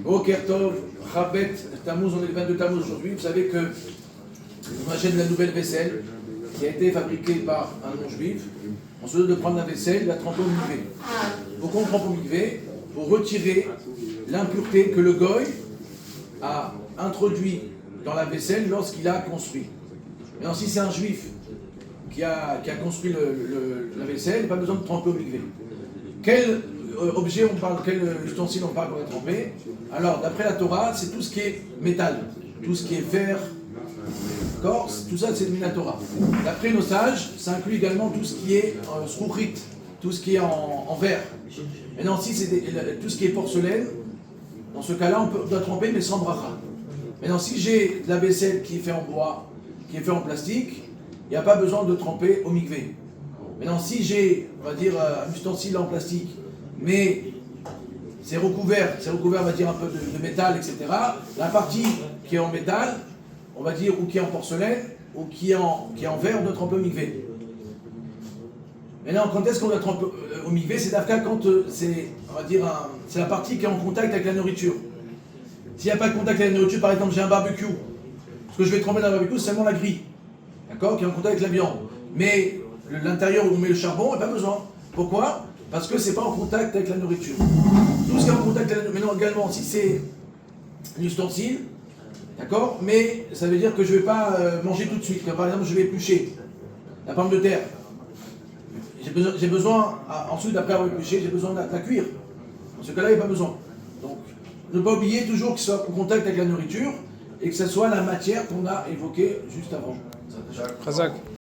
Boker Tov, Chabet, Tammuz, on est le 22 Tammuz aujourd'hui. Vous savez que on achète de la nouvelle vaisselle qui a été fabriquée par un non-juif. On se doit de prendre la vaisselle, de la tremper au mikvé. Pourquoi on trempe au mikvé? Pour retirer l'impureté que le goy a introduit dans la vaisselle lorsqu'il a construit. Maintenant, si c'est un juif qui a construit la vaisselle, il n'y a pas besoin de tremper au mikvé. Quel objet on parle, quel ustensile on parle pour être trempé? Alors, d'après la Torah, c'est tout ce qui est métal, tout ce qui est fer, corse, tout ça c'est de la Torah. D'après nos sages, ça inclut également tout ce qui est srouchit, tout ce qui est en verre. Maintenant, si c'est tout ce qui est porcelaine, dans ce cas-là, on doit tremper, mais sans bracha. Maintenant, si j'ai de la vaisselle qui est faite en bois, qui est faite en plastique, il n'y a pas besoin de tremper au mikvé. Maintenant, si j'ai, on va dire, un ustensile en plastique, mais c'est recouvert, on va dire, un peu de métal, etc., la partie qui est en métal, on va dire, ou qui est en porcelaine, ou qui est en verre, on doit tremper au mikvé. Maintenant, quand est-ce qu'on doit tremper au mikvé? C'est d'Afka quand c'est, on va dire, c'est la partie qui est en contact avec la nourriture. S'il n'y a pas de contact avec la nourriture, par exemple, j'ai un barbecue, ce que je vais tremper dans le barbecue, c'est seulement la grille, d'accord, qui est en contact avec la viande. Mais l'intérieur où on met le charbon, il n'y a pas besoin. Pourquoi? Parce que ce n'est pas en contact avec la nourriture. Tout ce qui est en contact avec la nourriture, maintenant également, si c'est un ustensile, d'accord, mais ça veut dire que je ne vais pas manger tout de suite. Par exemple, je vais éplucher la pomme de terre. J'ai besoin, ensuite, après avoir épluché, j'ai besoin de la cuire. Dans ce cas-là, il n'y a pas besoin. Donc, ne pas oublier toujours qu'il soit en contact avec la nourriture et que ce soit la matière qu'on a évoquée juste avant. Chazak.